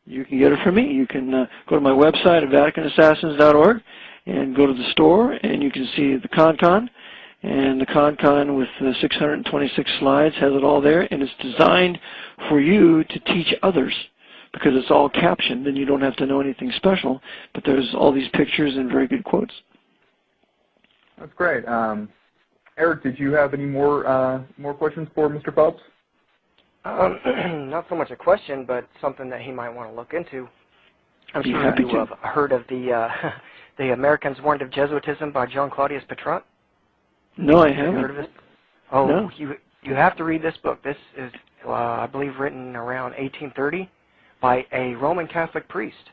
you can get it from me. You can go to my website at VaticanAssassins.org and go to the store, and you can see the ConCon. And the ConCon with the 626 slides has it all there, and it's designed for you to teach others because it's all captioned, and you don't have to know anything special, but there's all these pictures and very good quotes. That's great. Eric, did you have any more questions for Mr. Phelps? Not so much a question, but something that he might want to look into. I'm sure you have heard of the the Americans Warned of Jesuitism by John Claudius Petrot. No, I haven't. Have you heard of it? Oh, no. You have to read this book. This is, I believe, written around 1830 by a Roman Catholic priest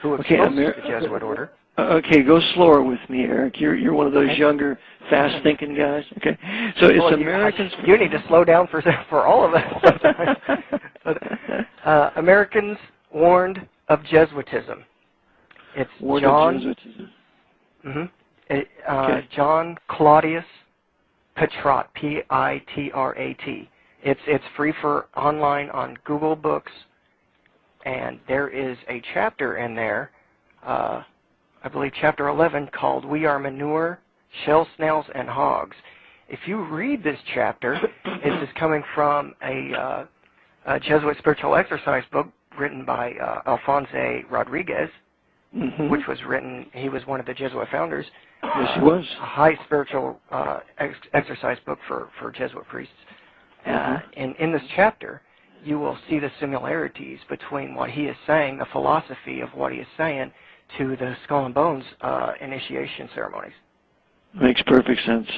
who exposed the Jesuit order. Okay, go slower with me, Eric. You're one of those younger, fast-thinking guys. Okay, so it's Americans. You need to slow down for all of us. But, Americans Warned of Jesuitism. It's Warned John. of Jesuitism. Okay. John Claudius Petrot, P-I-T-R-A-T. It's free for online on Google Books, and there is a chapter in there. I believe chapter 11, called We Are Manure, Shell Snails, and Hogs. If you read this chapter, it is coming from a Jesuit spiritual exercise book written by Alphonse Rodriguez, which was written, he was one of the Jesuit founders. Yes, he was. A high spiritual exercise book for Jesuit priests. And in this chapter, you will see the similarities between what he is saying, the philosophy of what he is saying, to the Skull and Bones initiation ceremonies. Makes perfect sense.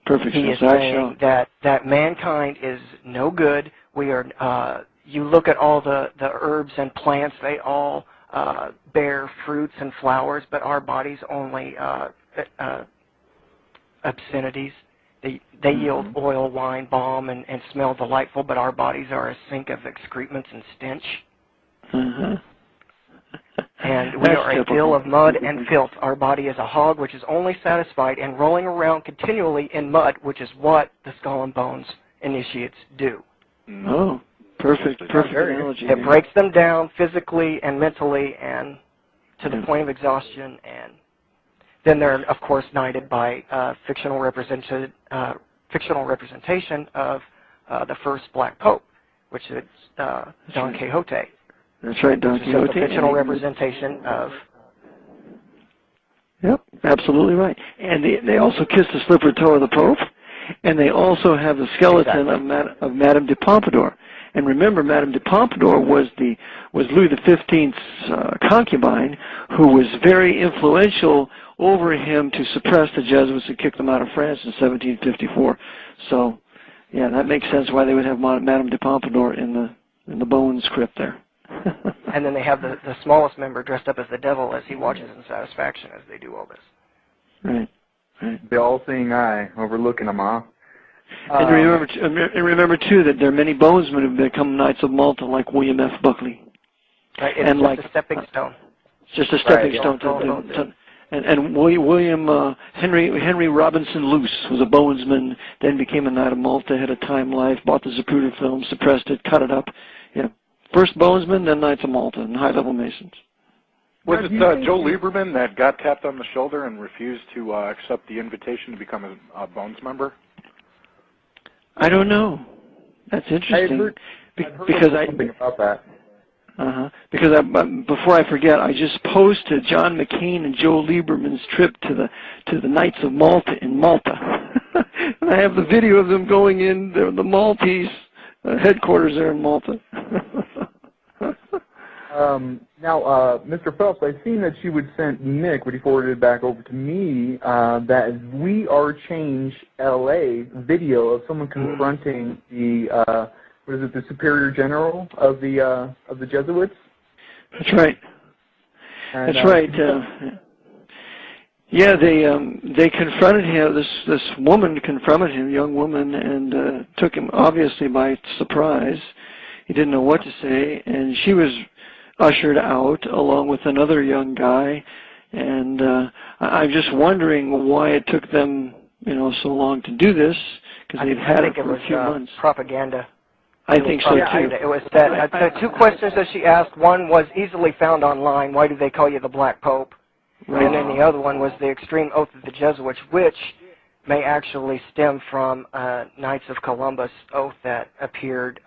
Perfect sense. He is saying that mankind is no good. We are. You look at all the herbs and plants; they all bear fruits and flowers, but our bodies only obscenities. They yield oil, wine, balm, and smell delightful, but our bodies are a sink of excrements and stench. And we are a deal of mud and filth. Our body is a hog which is only satisfied in rolling around continually in mud, which is what the Skull and Bones initiates do. Oh, perfect analogy. It breaks them down physically and mentally and to the point of exhaustion, and then they're, of course, knighted by fictional representation of the first Black Pope, which is Don Quixote. That's right, Don Quixote. A fictional representation of... Yep, absolutely right. And they also kiss the slippered toe of the Pope, and they also have the skeleton of Madame de Pompadour. And remember, Madame de Pompadour was Louis XV's concubine, who was very influential over him to suppress the Jesuits and kick them out of France in 1754. So, yeah, that makes sense why they would have Madame de Pompadour in the Bones crypt there. And then they have the smallest member dressed up as the devil as he watches in satisfaction as they do all this. Right. The all-seeing eye overlooking them all. And remember too that there are many bonesmen who have become Knights of Malta, like William F. Buckley. Right, it's just a stepping stone. It's just a stepping stone. And William Henry Robinson Luce was a bonesman, then became a Knight of Malta, had a Time Life, bought the Zapruder film, suppressed it, cut it up. Yeah. First bonesman, then Knights of Malta, and high-level Masons. Was it Joe Lieberman that got tapped on the shoulder and refused to accept the invitation to become a Bones member? I don't know. That's interesting. I'd heard something about that. Because before I forget, I just posted John McCain and Joe Lieberman's trip to the Knights of Malta in Malta. And I have the video of them going in the Maltese headquarters there in Malta. Now, Mr. Phelps, I've seen that you would send Nick, when he forwarded it back over to me, that We Are Change LA video of someone confronting the the Superior General of the Jesuits. That's right. And, that's right. Yeah, they confronted him. This woman confronted him, young woman, and took him obviously by surprise. He didn't know what to say, and she was ushered out along with another young guy. And I'm just wondering why it took them, so long to do this, because they've had it for a few months. Propaganda. I think so, too. It was that the two questions that she asked, one was easily found online, why do they call you the Black Pope? Right. And then the other one was the extreme oath of the Jesuits, which may actually stem from Knights of Columbus oath that appeared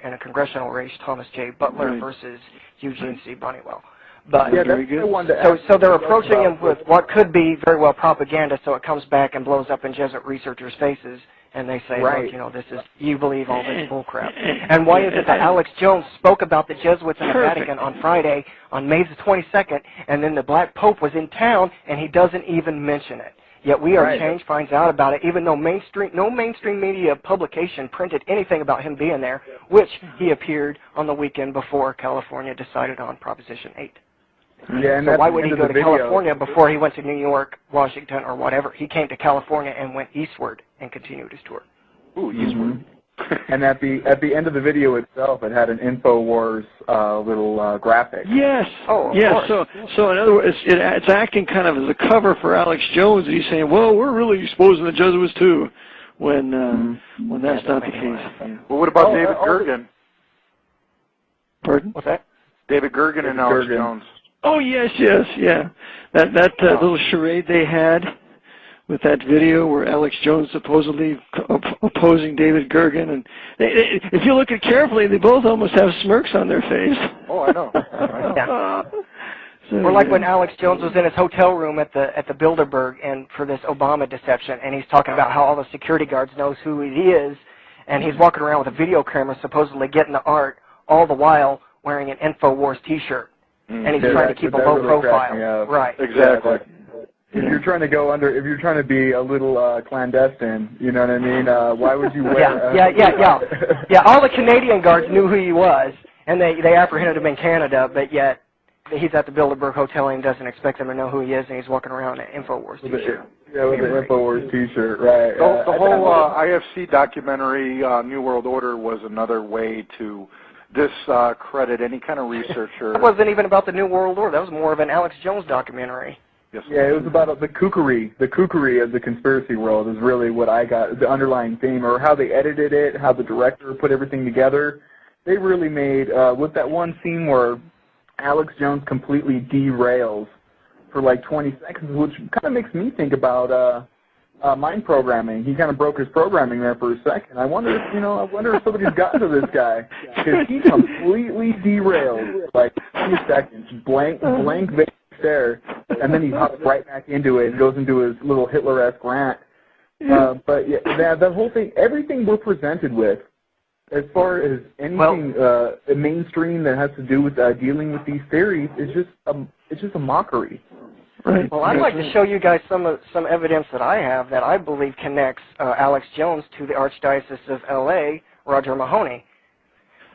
in a congressional race, Thomas J. Butler versus Eugene C. Bunnywell. But yeah, that's the one so they're approaching him with what could be very well propaganda, so it comes back and blows up in Jesuit researchers' faces, and they say, look, you know, this is, you believe all this bullcrap. And why is it that Alex Jones spoke about the Jesuits in the Vatican on Friday, on May the 22nd, and then the Black Pope was in town, and he doesn't even mention it? Yet We Are Change finds out about it, even though no mainstream media publication printed anything about him being there, which he appeared on the weekend before California decided on Proposition 8. Yeah, and so why would he go to California before he went to New York, Washington, or whatever? He came to California and went eastward and continued his tour. Ooh, eastward. And at the end of the video itself, it had an InfoWars little graphic. Yes. Oh, yes. So in other words, it's acting kind of as a cover for Alex Jones, and he's saying, "Well, we're really exposing the Jesuits too," when that's not the case. Well, what about David Gergen? Pardon? What's that? David Gergen and Alex Jones. Oh yes, yeah. That little charade they had with that video where Alex Jones supposedly opposing David Gergen, and if you look at it carefully, they both almost have smirks on their face. Oh, I know. Or like when Alex Jones was in his hotel room at the Bilderberg and for this Obama deception, and he's talking about how all the security guards knows who he is, and he's walking around with a video camera supposedly getting the art, all the while wearing an InfoWars T-shirt. And he's trying to keep a low profile. Right. Exactly. If you're trying to if you're trying to be a little clandestine, you know what I mean? Why would you wear? Yeah. All the Canadian guards knew who he was, and they apprehended him in Canada, but yet he's at the Bilderberg Hotel and doesn't expect them to know who he is, and he's walking around in an InfoWars T-shirt. Yeah, with an InfoWars T-shirt, right? The whole IFC documentary, New World Order, was another way to discredit any kind of researcher. It wasn't even about the New World Order. That was more of an Alex Jones documentary. Yes. Yeah, it was about the kookery of the conspiracy world is really what I got, the underlying theme, or how they edited it, how the director put everything together. They really made, with that one scene where Alex Jones completely derails for like 20 seconds, which kind of makes me think about mind programming. He kind of broke his programming there for a second. I wonder if somebody's gotten to this guy, because he completely derailed like 2 seconds, blank there, and then he hops right back into it and goes into his little Hitler-esque rant. But yeah, that whole thing, everything we're presented with, as far as anything mainstream that has to do with dealing with these theories, is just a mockery. Right. Well, I'd like to show you guys some evidence that I have that I believe connects Alex Jones to the Archdiocese of L.A., Roger Mahony,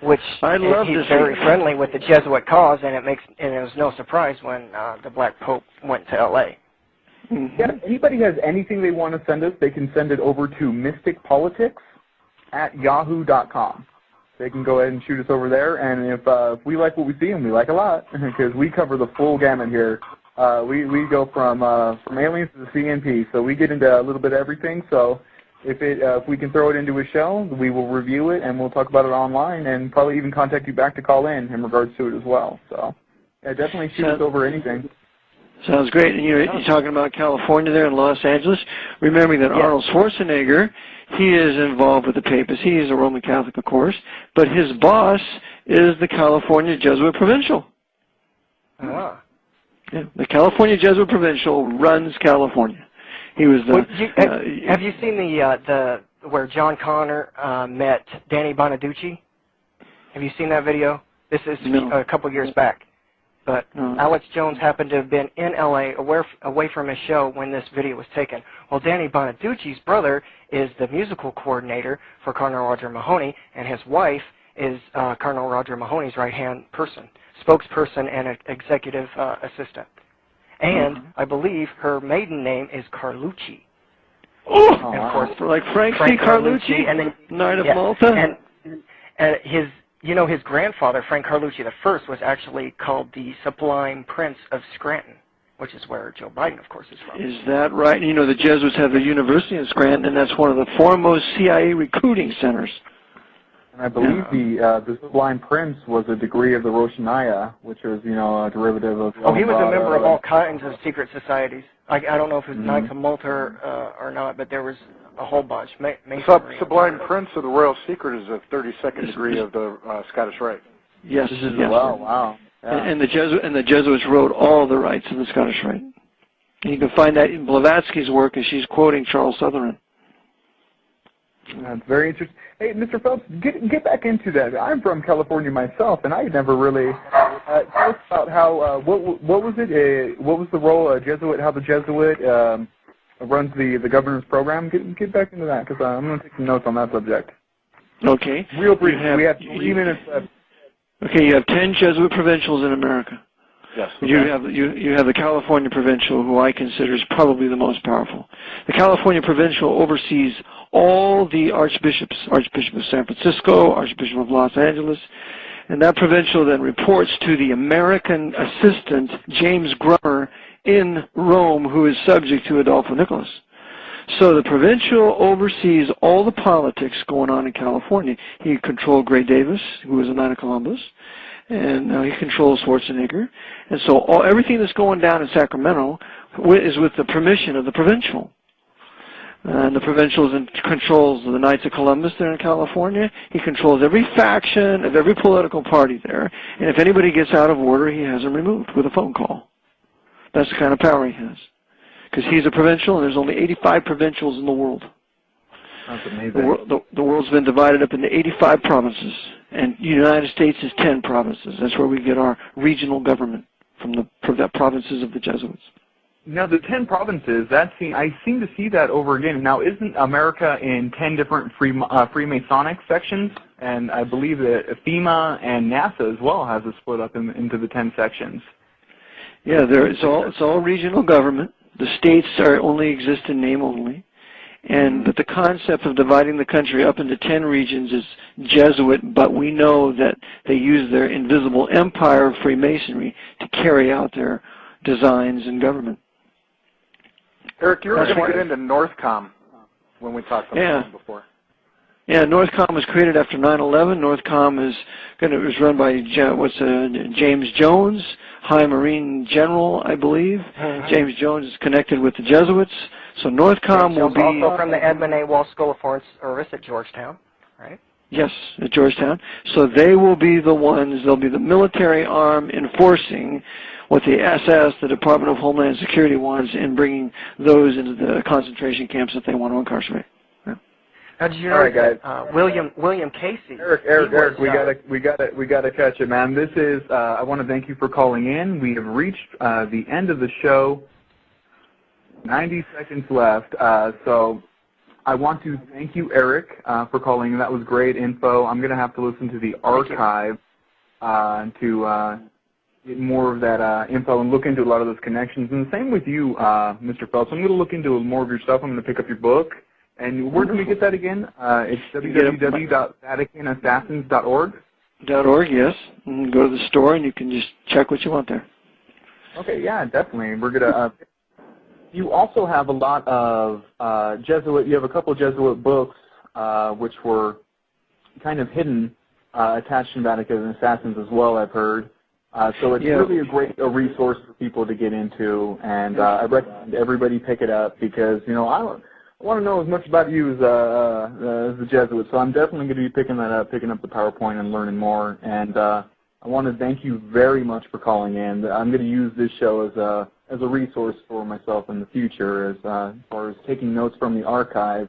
which he's very friendly with the Jesuit cause, and it was no surprise when the Black Pope went to L.A. Yeah, if anybody has anything they want to send us, they can send it over to mysticpolitics@yahoo.com. They can go ahead and shoot us over there, and if we like what we see, and we like a lot, because we cover the full gamut here. We go from aliens to the CNP, so we get into a little bit of everything. So if we can throw it into a show, we will review it and we'll talk about it online, and probably even contact you back to call in regards to it as well. So yeah, definitely shoot us over anything. Sounds great. And you're talking about California there in Los Angeles. Remembering that Arnold Schwarzenegger, he is involved with the papacy. He is a Roman Catholic, of course, but his boss is the California Jesuit Provincial. Ah. Yeah, the California Jesuit Provincial runs California. He was the. Have you seen the where John Connor met Danny Bonaducci? Have you seen that video? This is a couple years back. But Alex Jones happened to have been in L.A. away from his show when this video was taken. Well, Danny Bonaducci's brother is the musical coordinator for Cardinal Roger Mahony, and his wife is Cardinal Roger Mahony's right-hand person, spokesperson, and executive assistant. And I believe her maiden name is Carlucci. Oh, and of course, like Frank C. Carlucci, and then, Knight of Malta. And his grandfather, Frank Carlucci I, was actually called the Sublime Prince of Scranton, which is where Joe Biden, of course, is from. Is that right? You know, the Jesuits have a university in Scranton, and that's one of the foremost CIA recruiting centers. And I believe the Sublime Prince was a degree of the Roshaniah, which was, a derivative of... Oh, he was a member of all kinds of secret societies. I don't know if it was Knights of Malta or not, but there was a whole bunch. Sublime Prince of the Royal Secret is a 32nd degree of the Scottish Rite. Yes. Wow. Yeah. And the Jesuits wrote all the rites of the Scottish Rite. And you can find that in Blavatsky's work, as she's quoting Charles Sutherland. That's very interesting. Hey, Mr. Phelps, get back into that. I'm from California myself, and I never really tell us about how what was it? What was the role Jesuit? How the Jesuit runs the governor's program? Get back into that, because I'm going to take some notes on that subject. Okay. Real brief. We have 3 minutes left. Okay, you have 10 Jesuit provincials in America. Yes. You have the California Provincial, who I consider is probably the most powerful. The California Provincial oversees all the archbishops, Archbishop of San Francisco, Archbishop of Los Angeles, and that provincial then reports to the American assistant, James Grummer, in Rome, who is subject to Adolfo Nicolaus. So the provincial oversees all the politics going on in California. He controlled Gray Davis, who was a Knight of Columbus, and he controls Schwarzenegger. And so everything that's going down in Sacramento is with the permission of the provincial. And the provincial controls the Knights of Columbus there in California. He controls every faction of every political party there. And if anybody gets out of order, he has them removed with a phone call. That's the kind of power he has. Because he's a provincial, and there's only 85 provincials in the world. That's amazing. The world's been divided up into 85 provinces, and the United States is 10 provinces. That's where we get our regional government, from the provinces of the Jesuits. Now, the 10 provinces, I seem to see that over again. Now, isn't America in 10 different Freemasonic sections? And I believe that FEMA and NASA as well has a split up into the 10 sections. Yeah, it's all regional government. The states only exist in name only. But the concept of dividing the country up into 10 regions is Jesuit, but we know that they use their invisible empire of Freemasonry to carry out their designs in government. Eric, you were going to get into Northcom when we talked about it before. Yeah, Northcom was created after 9/11. Northcom was run by James Jones, High Marine General, I believe. James Jones is connected with the Jesuits, so Northcom will be also from the Edmund A. Walsh School of Foreign Service at Georgetown, right? Yes, at Georgetown. So they will be the ones. They'll be the military arm enforcing what the SS, the Department of Homeland Security, wants in bringing those into the concentration camps that they want to incarcerate. Now, did you know that William Casey? Eric, we gotta catch it, man. This is. I want to thank you for calling in. We have reached the end of the show. 90 seconds left. So I want to thank you, Eric, for calling. That was great info. I'm gonna have to listen to the archive to get more of that info and look into a lot of those connections. And the same with you, Mr. Phelps. I'm gonna look into more of your stuff. I'm gonna pick up your book. And where do we get that again? It's www.vaticanassassins.org? .org, yes. And go to the store and you can just check what you want there. Okay, yeah, definitely. We're gonna. You also have a lot of Jesuit. You have a couple of Jesuit books which were kind of hidden, attached to Vatican Assassins as well, I've heard. So it's really a great resource for people to get into, and I recommend everybody pick it up because I want to know as much about you as the Jesuits, so I'm definitely going to be picking that up, picking up the PowerPoint and learning more. And I want to thank you very much for calling in. I'm going to use this show as a resource for myself in the future, as far as taking notes from the archive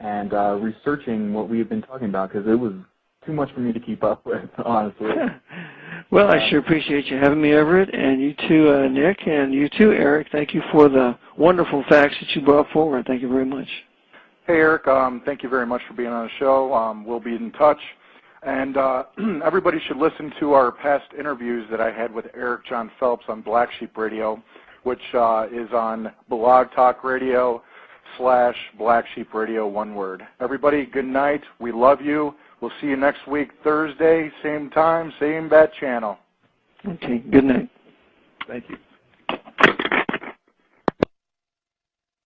and researching what we've been talking about, because it was too much for me to keep up with, honestly. Well, I sure appreciate you having me, Everett, and you too, Nick, and you too, Eric. Thank you for the wonderful facts that you brought forward. Thank you very much. Hey, Eric, thank you very much for being on the show. We'll be in touch. And everybody should listen to our past interviews that I had with Eric John Phelps on Black Sheep Radio, which is on Blog Talk Radio /Black Sheep Radio, one word. Everybody, good night. We love you. We'll see you next week, Thursday, same time, same bat channel. Okay, good night. Thank you.